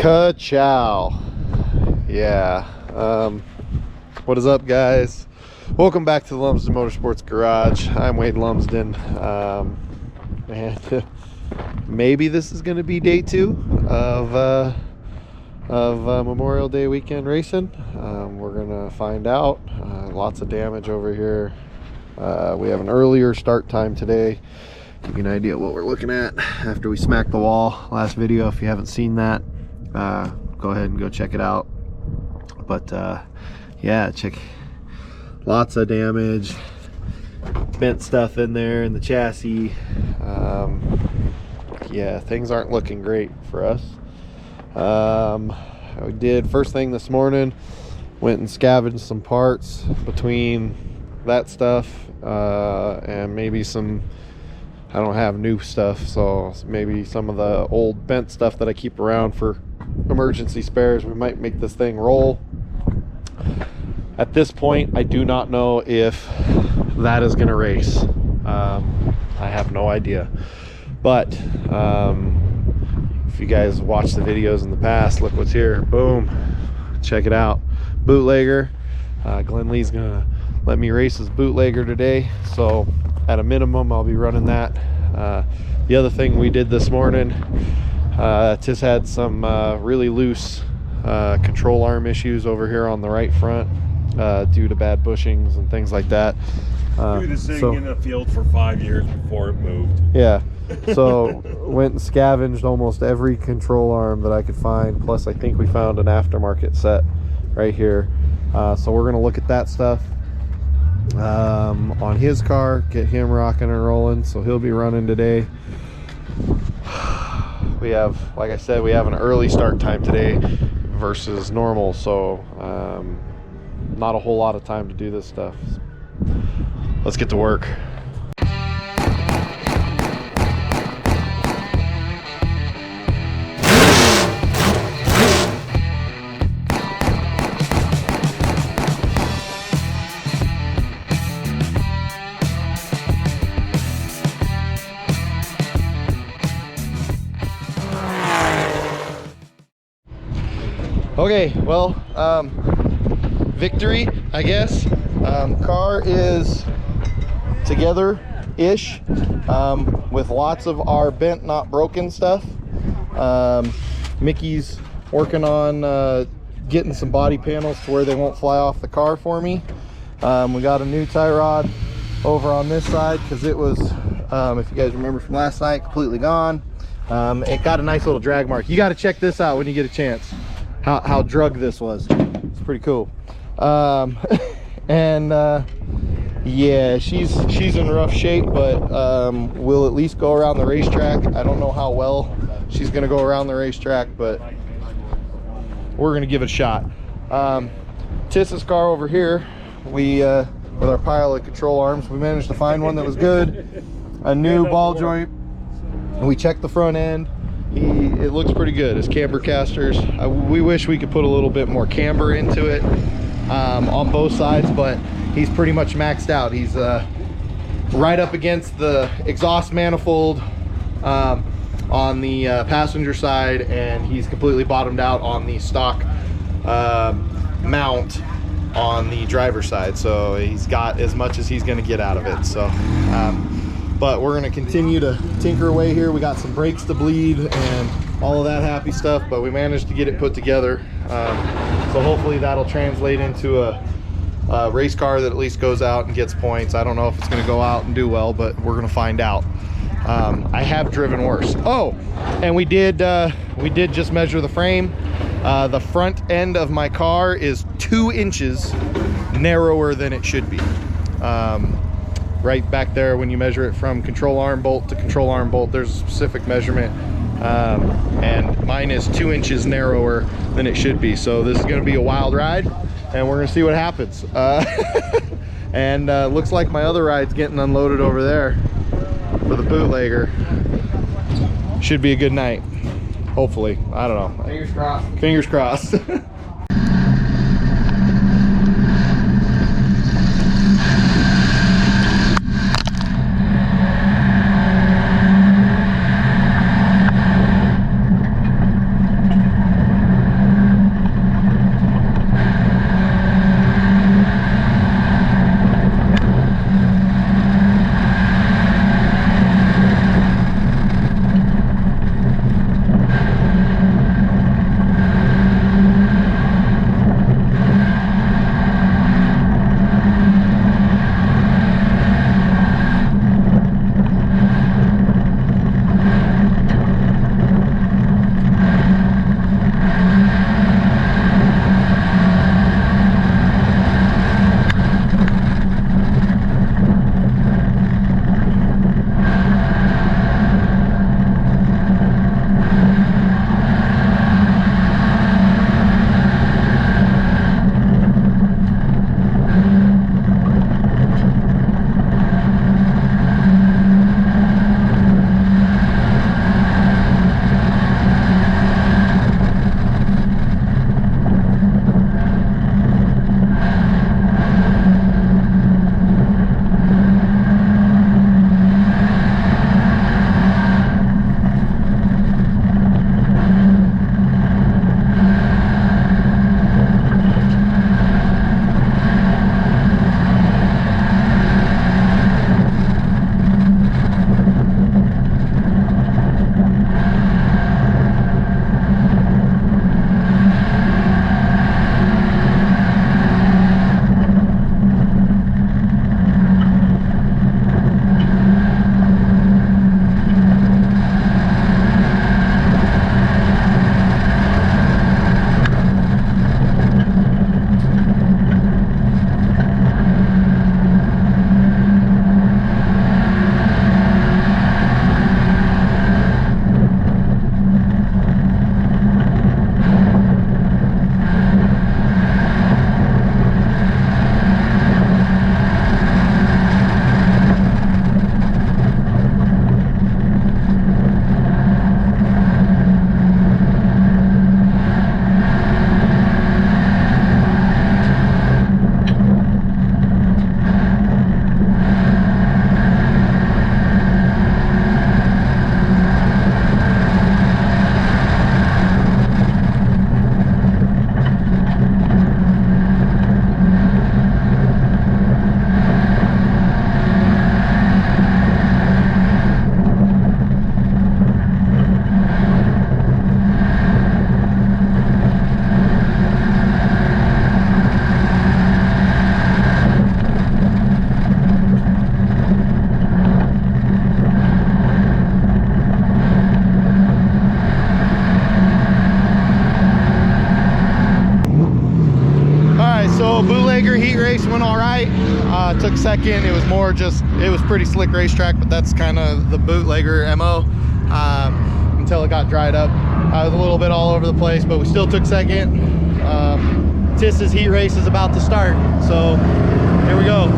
Ka-chow. Yeah. What is up, guys? Welcome back to the Lumsden Motorsports Garage. I'm Wade Lumsden. And maybe this is going to be day 2 of Memorial Day weekend racing. We're going to find out. Lots of damage over here. We have an earlier start time today. Give you an idea what we're looking at after we smacked the wall last video. If you haven't seen that, go ahead and go check it out. But yeah, check, lots of damage, bent stuff in there in the chassis. Yeah, things aren't looking great for us. We did first thing this morning, went and scavenged some parts between that stuff and maybe some, I don't have new stuff, so maybe some of the old bent stuff that I keep around for emergency spares. We might make this thing roll. At this point, I do not know if that is going to race. I have no idea. But if you guys watched the videos in the past, look what's here. Boom. Check it out. Bootlegger. Glenn Lee's going to let me race his Bootlegger today, so at a minimum I'll be running that. The other thing we did this morning, Tiz had some really loose control arm issues over here on the right front due to bad bushings and things like that. Dude is sitting in the field for 5 years before it moved. Yeah, so went and scavenged almost every control arm that I could find, plus I think we found an aftermarket set right here. So we're gonna look at that stuff on his car, get him rocking and rolling, so he'll be running today. We have, like I said, we have an early start time today versus normal, so not a whole lot of time to do this stuff. Let's get to work. Okay, well, victory, I guess. Car is together-ish with lots of our bent, not broken stuff. Mickey's working on getting some body panels to where they won't fly off the car for me. We got a new tie rod over on this side because it was, if you guys remember from last night, completely gone. It got a nice little drag mark. You got to check this out when you get a chance. How drug this was. It's pretty cool. And yeah, she's in rough shape, but we'll at least go around the racetrack. I don't know how well she's gonna go around the racetrack, but we're gonna give it a shot. Tiss's car over here, we with our pile of control arms, we managed to find one that was good, a new ball joint. We checked the front end. It looks pretty good. His camber casters, we wish we could put a little bit more camber into it on both sides, but he's pretty much maxed out. He's right up against the exhaust manifold on the passenger side, and he's completely bottomed out on the stock mount on the driver's side, so he's got as much as he's going to get out of it. So but we're going to continue to tinker away here. We got some brakes to bleed and all of that happy stuff, but we managed to get it put together. So hopefully that'll translate into a race car that at least goes out and gets points. I don't know if it's going to go out and do well, but we're going to find out. I have driven worse. Oh, and we did just measure the frame. The front end of my car is 2 inches narrower than it should be. Right back there, when you measure it from control arm bolt to control arm bolt, there's a specific measurement, and mine is 2 inches narrower than it should be. So this is going to be a wild ride, and we're going to see what happens. And looks like my other ride's getting unloaded over there for the Bootlegger. Should be a good night, hopefully. I don't know. Fingers crossed. Fingers crossed. So Bootlegger heat race went all right. Took second. It was more just, it was pretty slick racetrack, but that's kind of the Bootlegger MO until it got dried up. I was a little bit all over the place, but we still took second. Tiss's heat race is about to start, so here we go.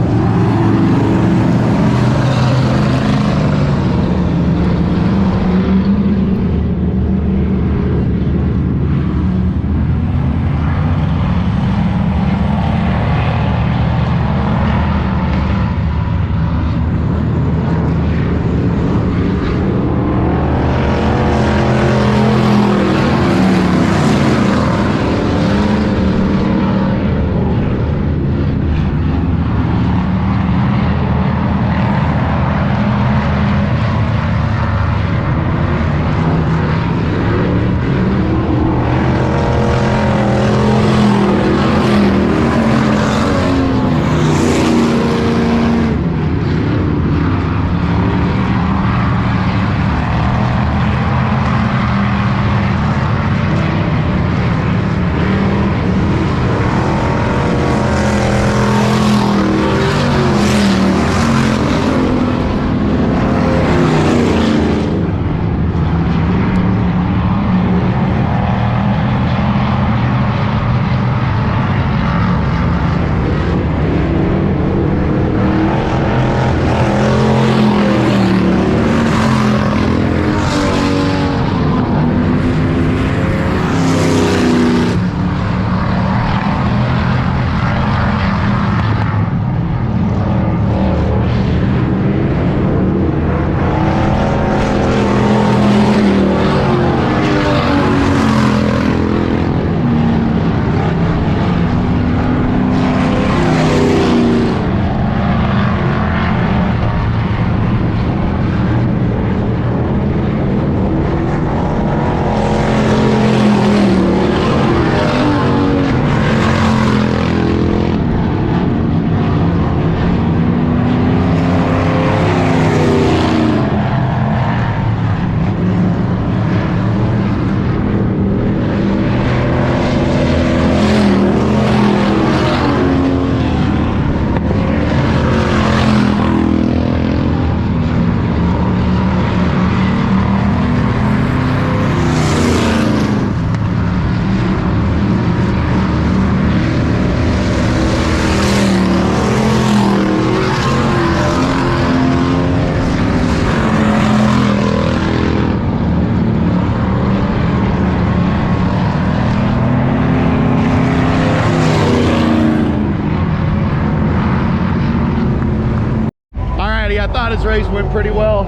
I thought his race went pretty well,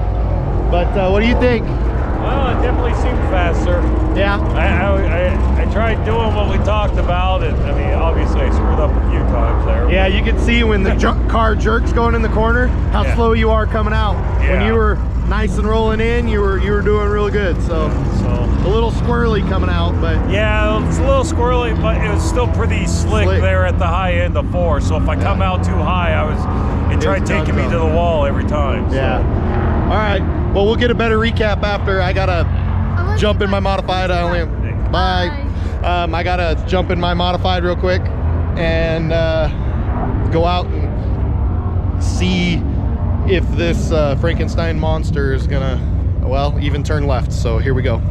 but what do you think? Well, it definitely seemed faster. Yeah. I tried doing what we talked about, and I mean, obviously I screwed up a few times there. Yeah, you can see when the car jerks going in the corner, how slow you are coming out. Yeah. When you were nice and rolling in, you were doing really good. So a little squirrely coming out, but yeah, it's a little squirrely, but it was still pretty slick there at the high end of 4. So if I come out too high, it tried taking me to the wall every time. So. Yeah. All right. Well, we'll get a better recap after. I gotta jump in my modified. Bye. I gotta jump in my modified real quick and go out and see if this Frankenstein monster is gonna, well, even turn left. So here we go.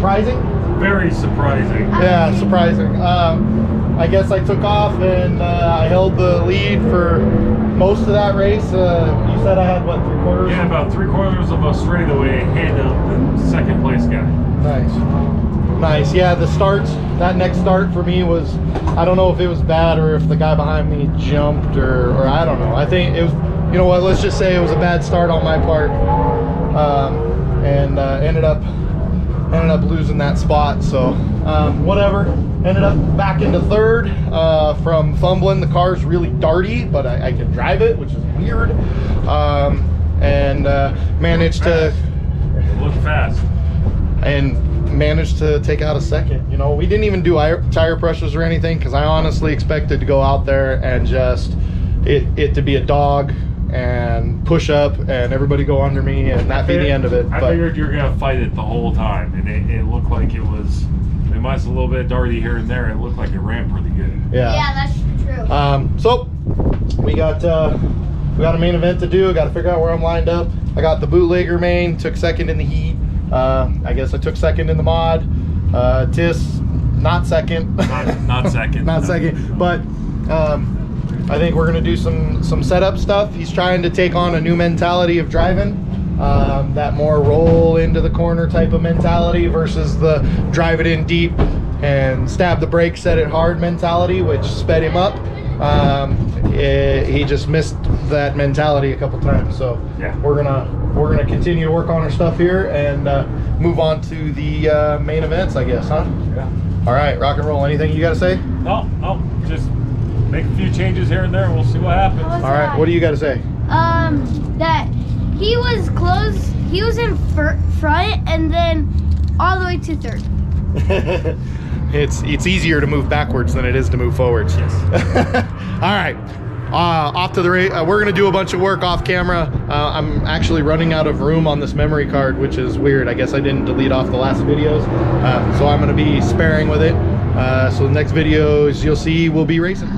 surprising? Very surprising. Yeah, surprising. I guess I took off and I held the lead for most of that race. You said I had, what, 3/4? Yeah, about 3/4 of a straightaway ahead of the second place guy. Nice. Nice. Yeah, the start, that next start for me was, I don't know if it was bad or if the guy behind me jumped or I don't know. I think it was, you know what, let's just say it was a bad start on my part. And ended up losing that spot, so whatever. Ended up back into third from fumbling. The car's really darty, but I can drive it, which is weird. And managed to look fast and managed to take out a second. You know, we didn't even do tire pressures or anything because I honestly expected to go out there and just it to be a dog and push up and everybody go under me and that be the end of it. I figured you were gonna fight it the whole time, and it looked like it was. It might have a little bit darty here and there. It looked like it ran pretty good. Yeah, that's true. So we got a main event to do. Got to figure out where I'm lined up. I got the Bootlegger main. Took second in the heat. I guess I took second in the mod. Tis not second. Not second. Not second. But I think we're gonna do some setup stuff. He's trying to take on a new mentality of driving. That more roll into the corner type of mentality versus the drive it in deep and stab the brake, set it hard mentality, which sped him up. He just missed that mentality a couple times. So yeah, we're gonna continue to work on our stuff here and move on to the main events, I guess, huh? Yeah. All right, rock and roll. Anything you got to say? No, just make a few changes here and there. We'll see what happens. All right, what do you got to say? That he was close. He was in front and then all the way to third. It's easier to move backwards than it is to move forwards. Yes. All right. Off to the race. We're gonna do a bunch of work off camera. I'm actually running out of room on this memory card, which is weird. I guess I didn't delete off the last videos, so I'm gonna be sparing with it. So the next videos you'll see will be racing.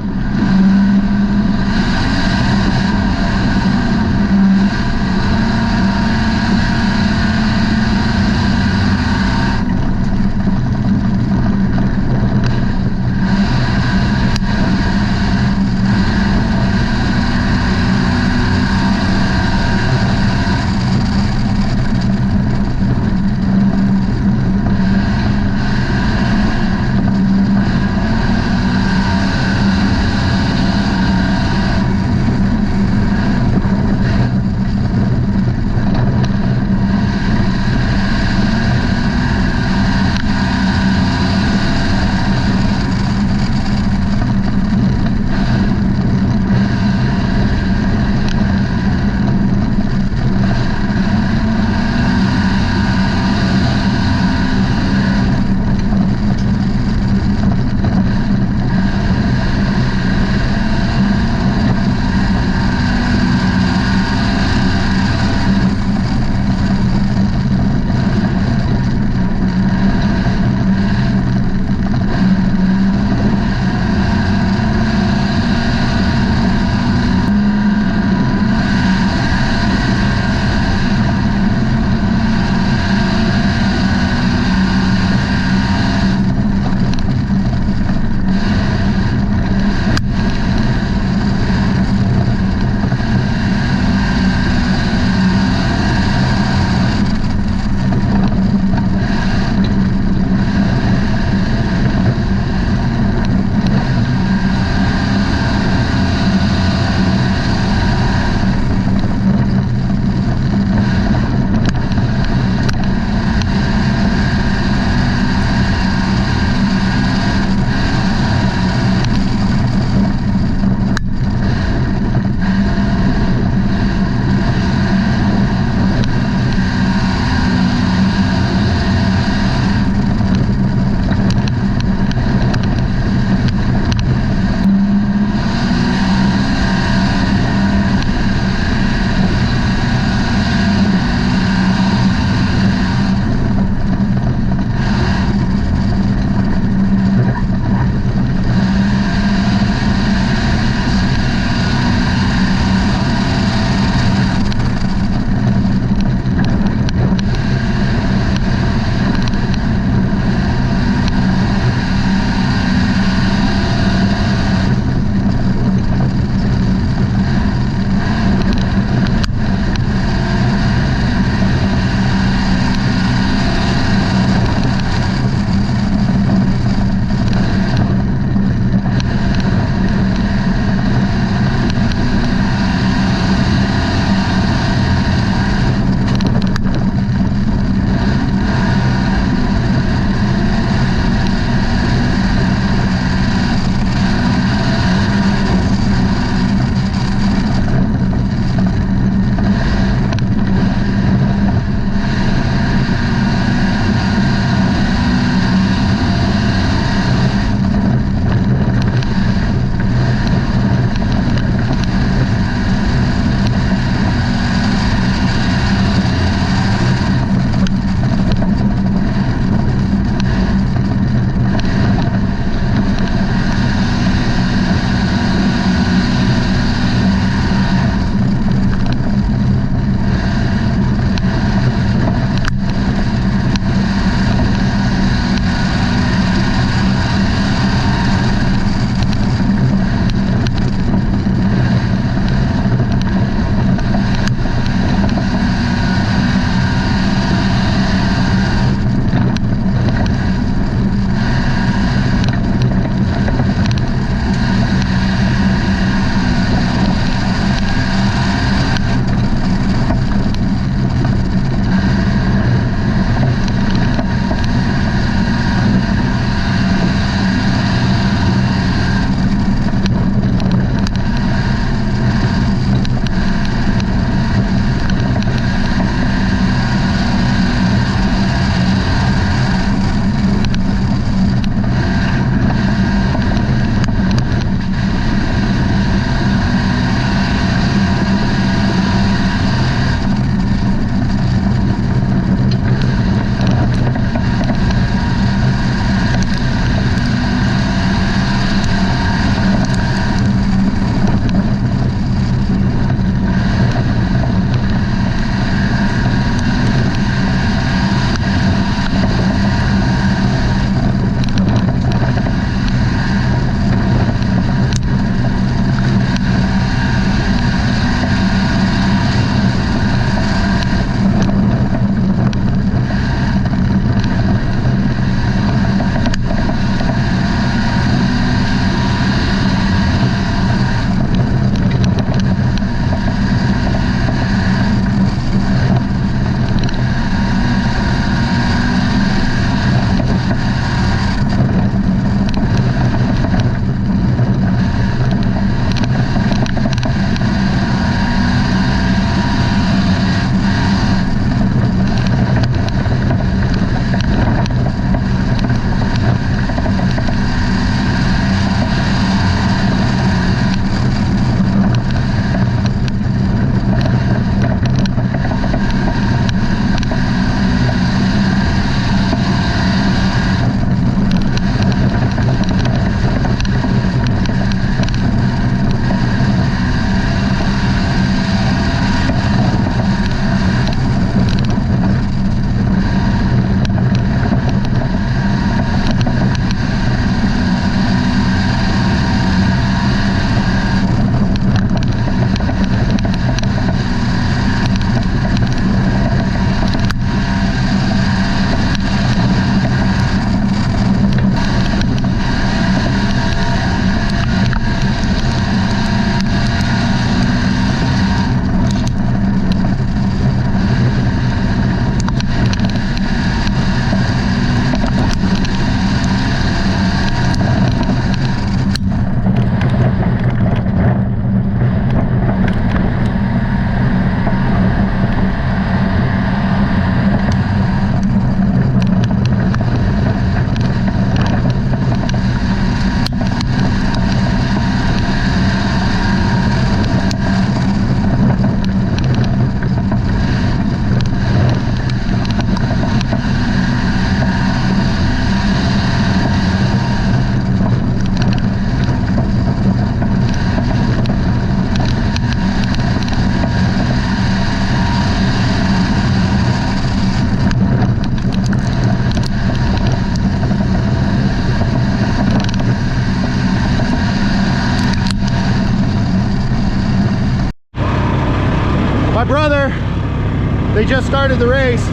they just started the race.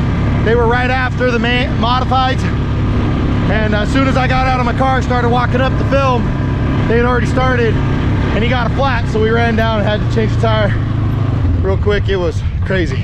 They were right after the modifieds. And as soon as I got out of my car, started walking up to film, they had already started, and he got a flat, so we ran down and had to change the tire real quick. It was crazy.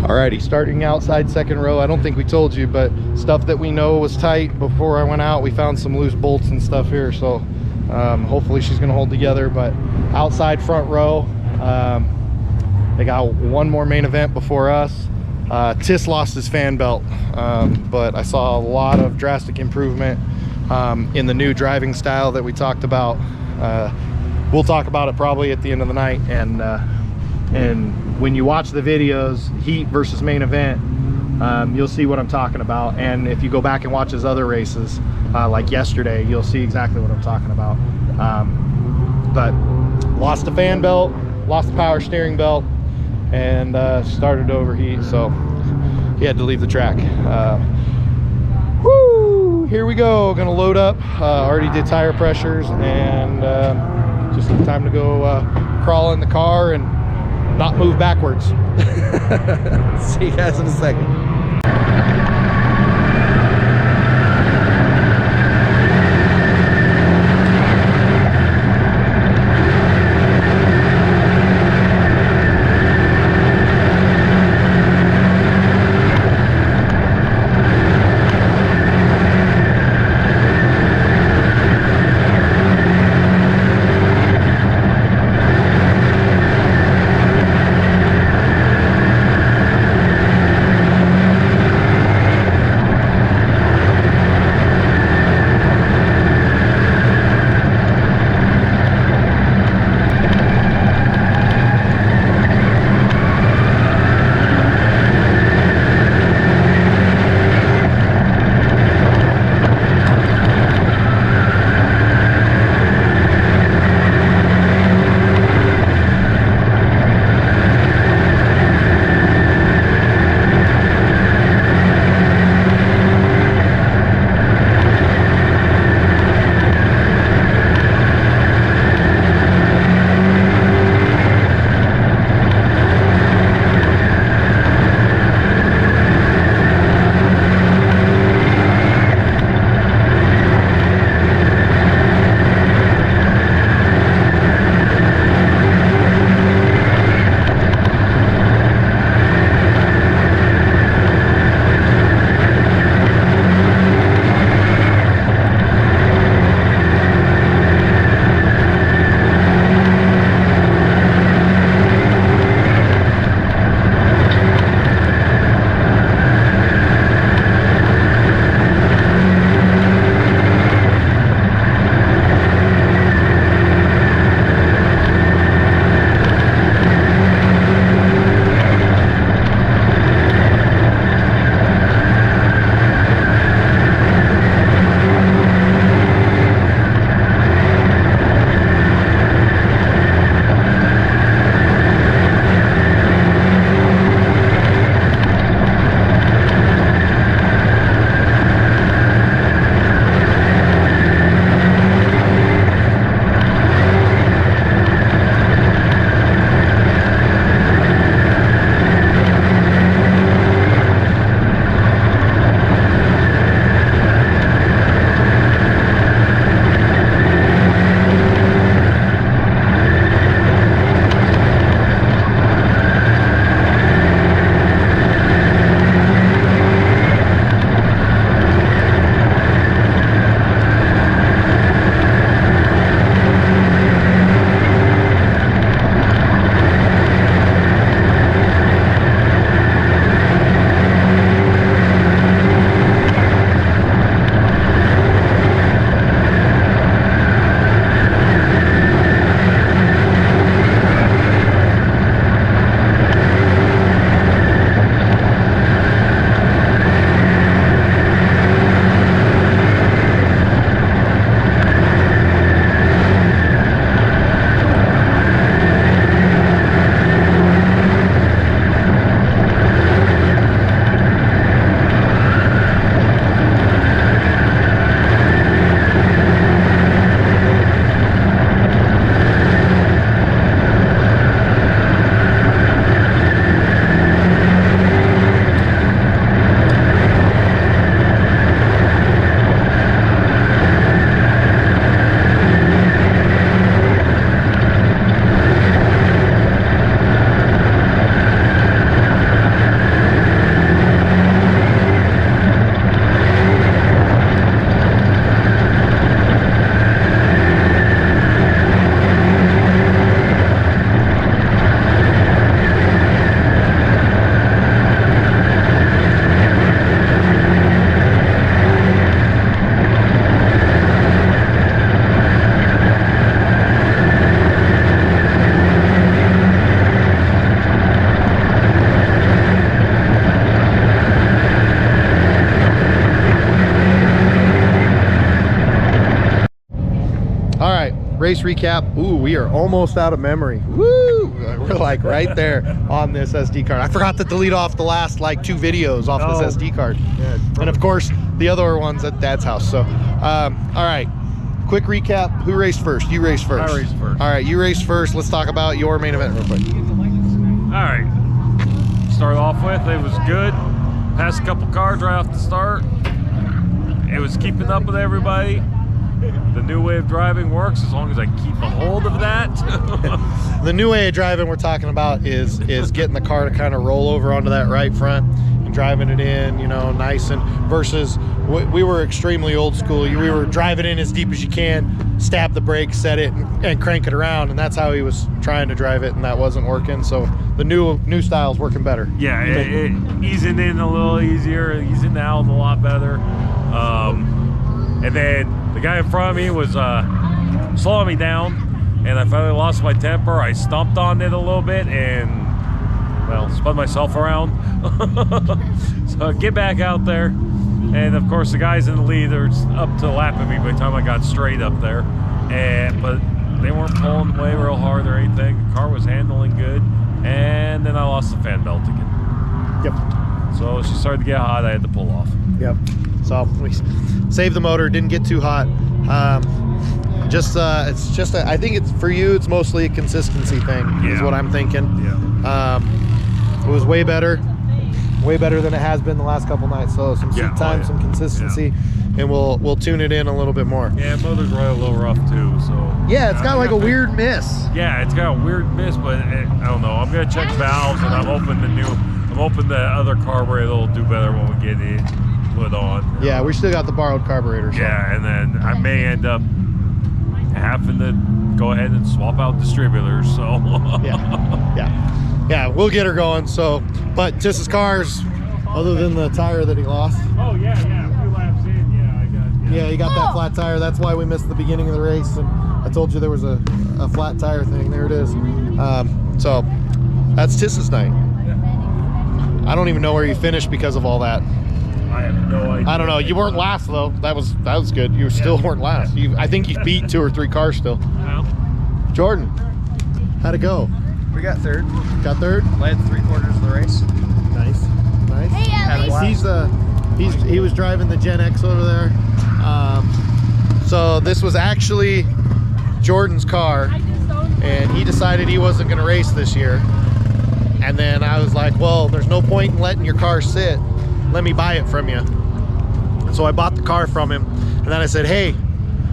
Alrighty, starting outside second row. I don't think we told you, but stuff that we know was tight before I went out. We found some loose bolts and stuff here, so hopefully she's gonna hold together. But outside front row, they got one more main event before us. Tis lost his fan belt, but I saw a lot of drastic improvement in the new driving style that we talked about. We'll talk about it probably at the end of the night, and when you watch the videos, heat versus main event, you'll see what I'm talking about. And if you go back and watch his other races, like yesterday, you'll see exactly what I'm talking about. But lost the fan belt, lost the power steering belt, and started to overheat, so he had to leave the track. Woo! Here we go, gonna load up. Already did tire pressures, and just time to go crawl in the car and not move backwards. See you guys in a second. race recap. Ooh, we are almost out of memory. Woo! We're like right there on this SD card. I forgot to delete off the last like 2 videos off this SD card. Yeah, And of course, the other ones at Dad's house. So, all right. Quick recap. Who raced first? You raced first. I raced first. All right, you raced first. Let's talk about your main event real quick. All right. Start off with, it was good. Passed a couple cars right off the start. It was keeping up with everybody. The new way of driving works as long as I keep a hold of that. The new way of driving we're talking about is getting the car to kind of roll over onto that right front and driving it in, you know, nice, and versus we were extremely old school. We were driving in as deep as you can, stab the brake, set it, and crank it around, and that's how he was trying to drive it, and that wasn't working. So the new style's working better. Yeah, easing in a little easier, easing out a lot better. And then the guy in front of me was slowing me down, and I finally lost my temper. I stomped on it a little bit and, well, spun myself around. So get back out there. And of course the guys in the lead are up to lapping me by the time I got straight up there. But they weren't pulling away real hard or anything. The car was handling good. And then I lost the fan belt again. Yep. So she started to get hot, I had to pull off. Yep. So we saved the motor, didn't get too hot. It's just I think it's for you, it's mostly a consistency thing, is what I'm thinking. Yeah. It was way better than it has been the last couple nights. So some seat time, some consistency, and we'll tune it in a little bit more. Yeah, motor's right a little rough too, so. Yeah, it's got like a weird miss. Yeah, it's got a weird miss, but I don't know. I'm gonna check valves, and I'm hoping the other carburetor will do better when we get it put on. Yeah, we still got the borrowed carburetor. So. Yeah, and then I may end up having to go ahead and swap out distributors. So. Yeah, we'll get her going. So, but just his cars, other than the tire that he lost. Oh yeah, a few laps in, Yeah, he got that flat tire. That's why we missed the beginning of the race. And I told you there was a flat tire thing. There it is. So that's Tiss's night. I don't even know where you finished because of all that. I have no idea. I don't know. You weren't last though. That was good. You still weren't last. I think you beat 2 or 3 cars still. Well, Jordan, how'd it go? We got third. Got third. Led 3/4 of the race. Nice. Hey, Ellie. He was driving the Gen X over there. So this was actually Jordan's car, and he decided he wasn't going to race this year. And then I was like, well, there's no point in letting your car sit. Let me buy it from you. So I bought the car from him, and then I said, hey,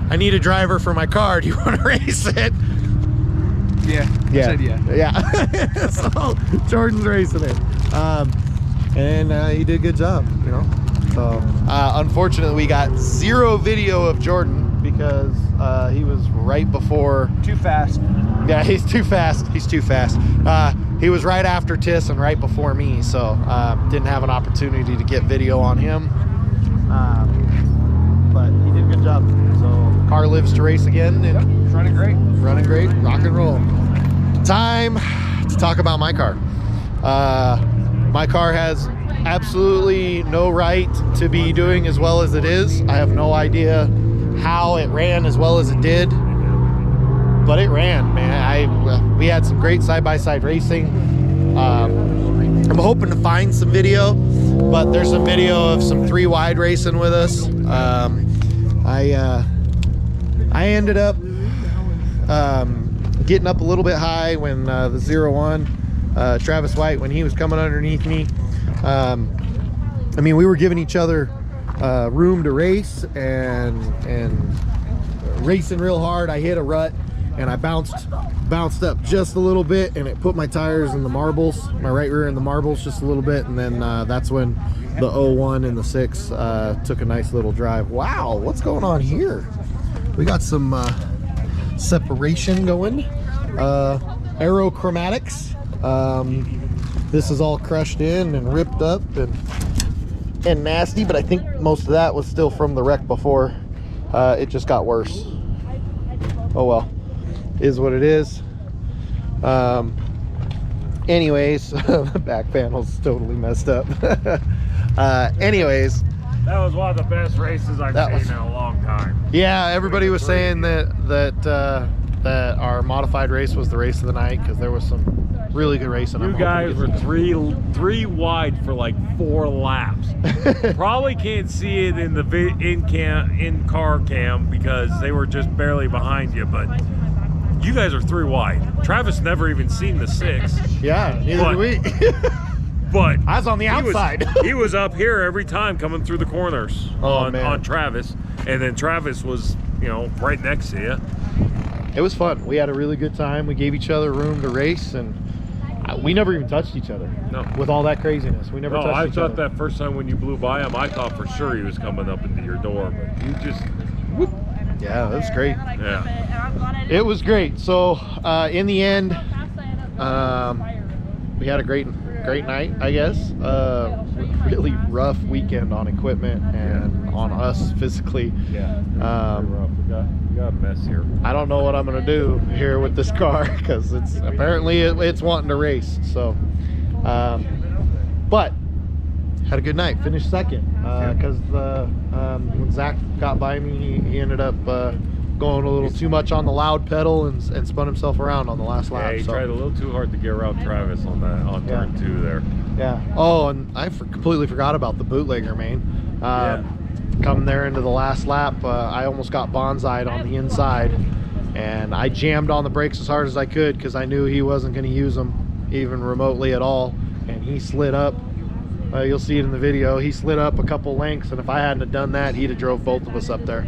I need a driver for my car. Do you want to race it? Yeah. Said Yeah. So Jordan's racing it. And he did a good job, you know. So unfortunately we got 0 video of Jordan because he was right before. Too fast. Yeah, he's too fast. He was right after Tiss and right before me, so didn't have an opportunity to get video on him. But he did a good job. So car lives to race again. And It's running great. running great, rock and roll. Time to talk about my car. My car has absolutely no right to be doing as well as it is. I have no idea how it ran as well as it did, but it ran, man. We had some great side-by-side racing. I'm hoping to find some video, but there's some video of some 3 wide racing with us. I ended up getting up a little bit high when the 01 Travis White, when he was coming underneath me. I mean, we were giving each other room to race and racing real hard. I hit a rut and I bounced up just a little bit, and it put my tires in the marbles, my right rear in the marbles just a little bit, and then that's when the 01 and the 6 took a nice little drive. Wow, what's going on here? We got some separation going. Aerochromatics. This is all crushed in and ripped up and nasty, but I think most of that was still from the wreck before. It just got worse. Oh well, is what it is. Anyways, the back panel's totally messed up. Anyways, that was one of the best races I've seen in a long time. yeah, everybody was saying that that our modified race was the race of the night because there was some really good racing. You guys were three wide for like 4 laps. Probably can't see it in the in-car cam because they were just barely behind you, but you guys are 3 wide. Travis never even seen the 6. Yeah, neither do we. But I was on the outside. He was up here every time coming through the corners on Travis, and then Travis was, you know, right next to you. It was fun. We had a really good time. We gave each other room to race, and we never even touched each other. No. With all that craziness, we never touched each other. I thought that first time when you blew by him, I thought for sure he was coming up into your door, but you just whoop. Yeah, that was great. Yeah. It was great. So in the end, we had a great night, I guess. Really rough weekend on equipment and on us physically. Yeah. We got a mess here. I don't know what I'm gonna do here with this car because it's apparently it's wanting to race. So, but had a good night. Finished second because when Zach got by me, he ended up going a little too much on the loud pedal and spun himself around on the last lap. Yeah, he tried a little too hard to get around Travis on turn 2 there. Yeah. Oh, and I completely forgot about the bootlegger, man. Coming there into the last lap, I almost got bonsai'd on the inside, and I jammed on the brakes as hard as I could because I knew he wasn't going to use them even remotely at all, and he slid up. You'll see it in the video. He slid up a couple lengths, and if I hadn't have done that, he'd have drove both of us up there.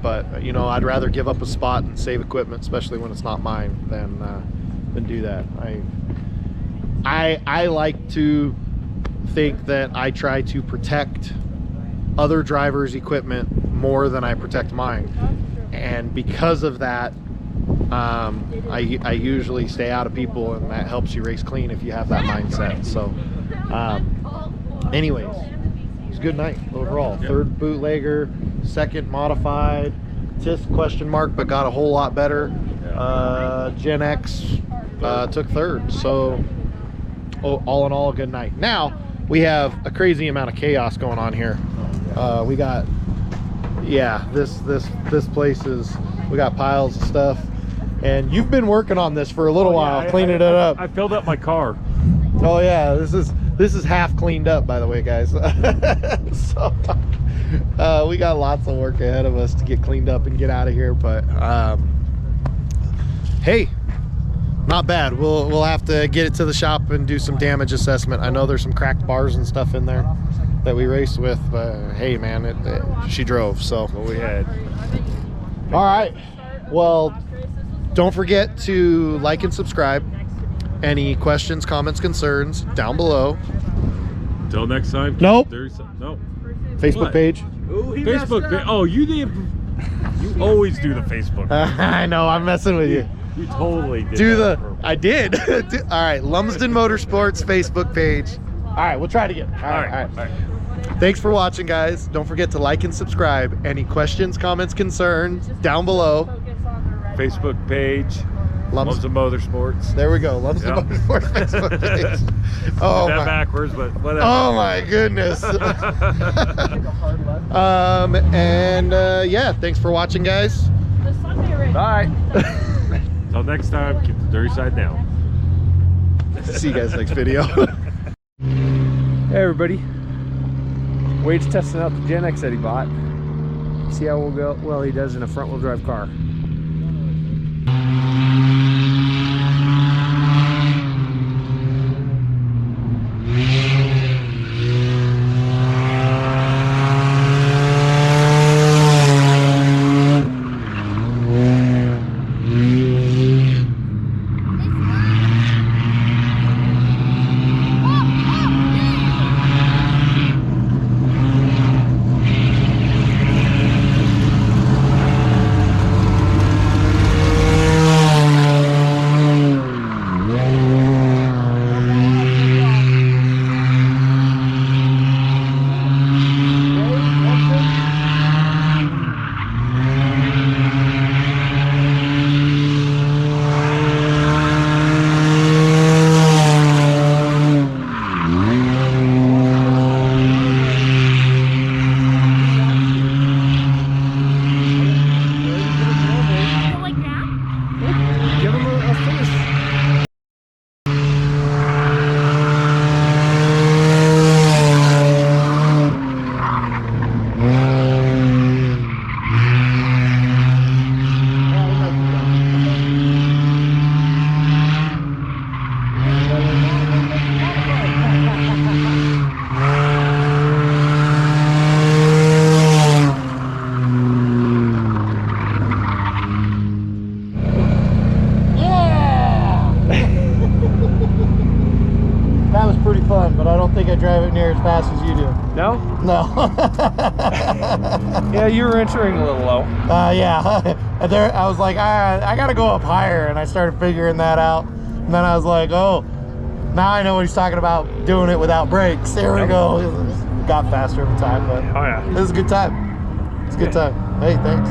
But you know, I'd rather give up a spot and save equipment, especially when it's not mine, than do that. I like to think that I try to protect other drivers' equipment more than I protect mine, and because of that, I usually stay out of people, and that helps you race clean if you have that mindset. So anyways, it was a good night overall. Yep. 3rd bootlegger, 2nd modified, TIS question mark, but got a whole lot better. Gen X took 3rd. So all in all, a good night. Now we have a crazy amount of chaos going on here. We got, this place is, we got piles of stuff, and you've been working on this for a little while, cleaning it up. I filled up my car. Oh yeah, this is half cleaned up, by the way, guys. So we got lots of work ahead of us to get cleaned up and get out of here, but hey, not bad. We'll have to get it to the shop and do some damage assessment. I know there's some cracked bars and stuff in there that we raced with, but hey man, she drove, so What we had. all right. Well, don't forget to like and subscribe. Any questions, comments, concerns down below. Until next time. Nope. Nope. Facebook What? page. Facebook page. Oh, you didn't. You always do the Facebook. I know, I'm messing with you. You totally did. Do that the on purpose. I did. All right, Lumsden Motorsports Facebook page. All right, we'll try it again. All right. Thanks for watching, guys. Don't forget to like and subscribe. Any questions, comments, concerns down below. Facebook page. Lumsden Motorsports. There we go. Lumsden Yep. Motorsports Facebook page. Oh That my. backwards, but whatever. Oh my goodness. Yeah, thanks for watching, guys. Bye. Until next time, keep the dirty side down. See you guys next video. Hey everybody. Wade's testing out the Gen X that he bought. See how well he does in a front wheel drive car. That was pretty fun, but I don't think I drive it near as fast as you do. No? No. Yeah, you were entering a little low. Yeah. There, I was like, I gotta go up higher, and I started figuring that out. And then I was like, oh, now I know what he's talking about, doing it without brakes. There we go. It got faster every time, but Oh yeah. it was a good time. It's a good time. Hey, thanks.